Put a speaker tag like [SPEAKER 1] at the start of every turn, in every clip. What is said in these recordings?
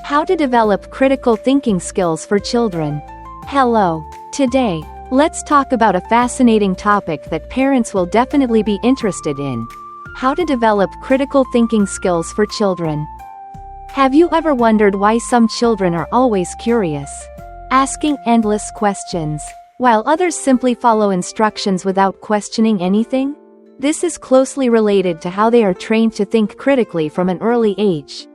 [SPEAKER 1] How to develop critical thinking skills for children. Hello. Today, let's talk about a fascinating topic that parents will definitely be interested in. How to develop critical thinking skills for children. Have you ever wondered why some children are always curious, asking endless questions, while others simply follow instructions without questioning anything? This is closely related to how they are trained to think critically from an early age.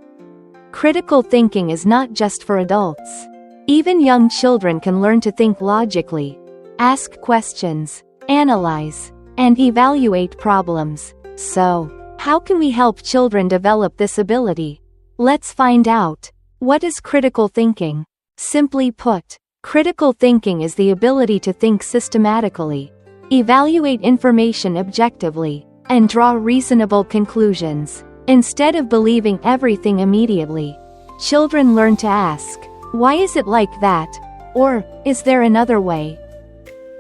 [SPEAKER 1] Critical thinking is not just for adults. Even young children can learn to think logically, ask questions, analyze, and evaluate problems. So, how can we help children develop this ability? Let's find out. What is critical thinking? Simply put, critical thinking is the ability to think systematically, evaluate information objectively, and draw reasonable conclusions. Instead of believing everything immediately, children learn to ask, "Why is it like that?" Or, "Is there another way?"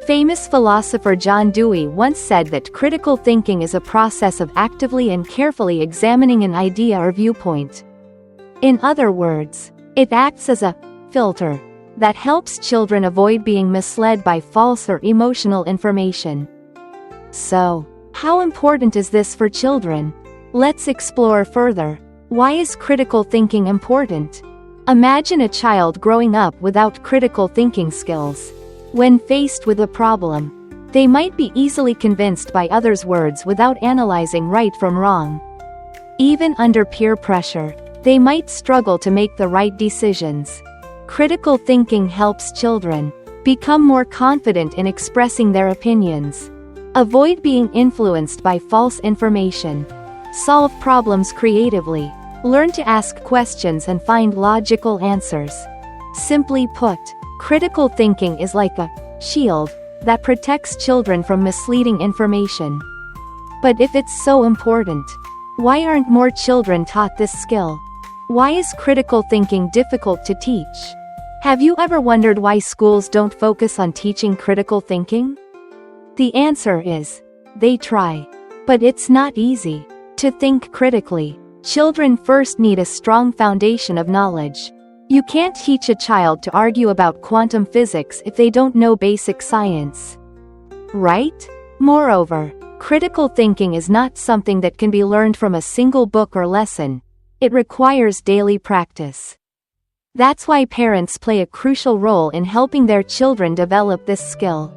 [SPEAKER 1] Famous philosopher John Dewey once said that critical thinking is a process of actively and carefully examining an idea or viewpoint. In other words, it acts as a filter that helps children avoid being misled by false or emotional information. So, how important is this for children? Let's explore further. Why is critical thinking important? Imagine a child growing up without critical thinking skills. When faced with a problem, they might be easily convinced by others' words without analyzing right from wrong. Even under peer pressure, they might struggle to make the right decisions. Critical thinking helps children become more confident in expressing their opinions, avoid being influenced by false information, solve problems creatively, learn to ask questions and find logical answers. Simply put, critical thinking is like a shield that protects children from misleading information. But if it's so important, why aren't more children taught this skill? Why is critical thinking difficult to teach? Have you ever wondered why schools don't focus on teaching critical thinking? The answer is, they try. But it's not easy. To think critically, children first need a strong foundation of knowledge. You can't teach a child to argue about quantum physics if they don't know basic science. Right? Moreover, critical thinking is not something that can be learned from a single book or lesson. It requires daily practice. That's why parents play a crucial role in helping their children develop this skill.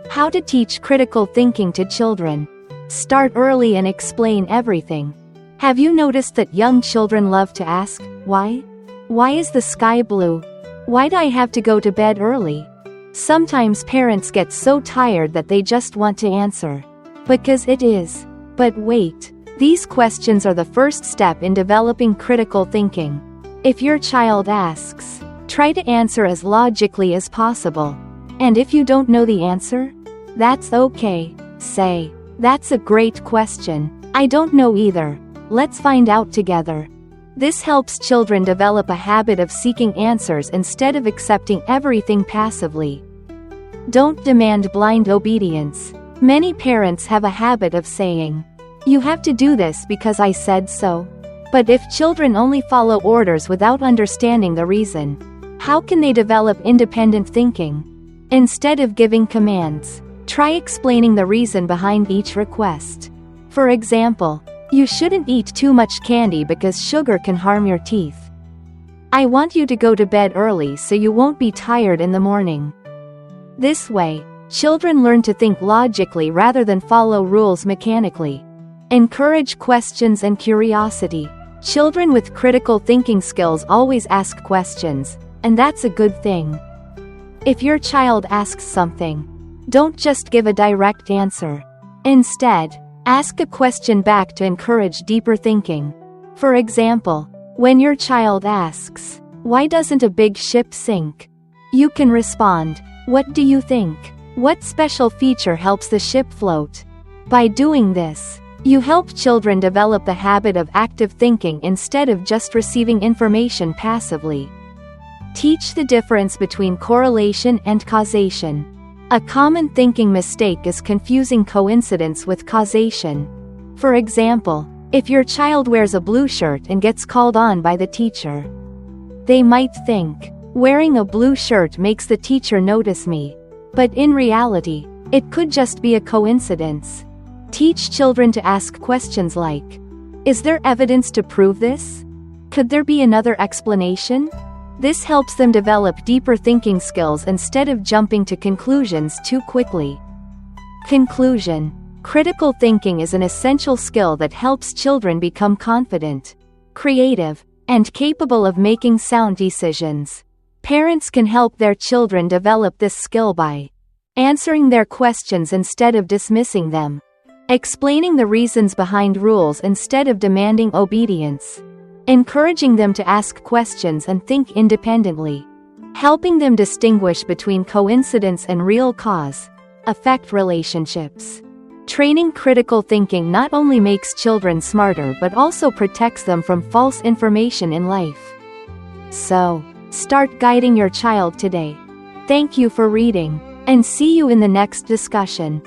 [SPEAKER 1] How to teach critical thinking to children. Start early and explain everything. Have you noticed that young children love to ask, "Why? Why is the sky blue? Why do I have to go to bed early?" Sometimes parents get so tired that they just want to answer, "Because it is." But wait, these questions are the first step in developing critical thinking. If your child asks, try to answer as logically as possible. And if you don't know the answer, that's okay. Say, "That's a great question. I don't know either. Let's find out together." This helps children develop a habit of seeking answers instead of accepting everything passively. Don't demand blind obedience. Many parents have a habit of saying, "You have to do this because I said so." But if children only follow orders without understanding the reason, how can they develop independent thinking? Instead of giving commands, try explaining the reason behind each request. For example, "You shouldn't eat too much candy because sugar can harm your teeth." "I want you to go to bed early so you won't be tired in the morning." This way, children learn to think logically rather than follow rules mechanically. Encourage questions and curiosity. Children with critical thinking skills always ask questions, and that's a good thing. If your child asks something, don't just give a direct answer. Instead, ask a question back to encourage deeper thinking. For example, when your child asks, "Why doesn't a big ship sink?" you can respond, "What do you think? What special feature helps the ship float?" By doing this, you help children develop the habit of active thinking instead of just receiving information passively. Teach the difference between correlation and causation. A common thinking mistake is confusing coincidence with causation. For example, if your child wears a blue shirt and gets called on by the teacher, They might think, wearing a blue shirt makes the teacher notice me. But in reality, it could just be a coincidence. Teach children to ask questions like, is there evidence to prove this? Could there be another explanation? This helps them develop deeper thinking skills instead of jumping to conclusions too quickly. Conclusion: critical thinking is an essential skill that helps children become confident, creative, and capable of making sound decisions. Parents can help their children develop this skill by answering their questions instead of dismissing them, explaining the reasons behind rules instead of demanding obedience, encouraging them to ask questions and think independently, helping them distinguish between coincidence and real cause, affect relationships. Training critical thinking not only makes children smarter but also protects them from false information in life. So, start guiding your child today. Thank you for reading, and see you in the next discussion.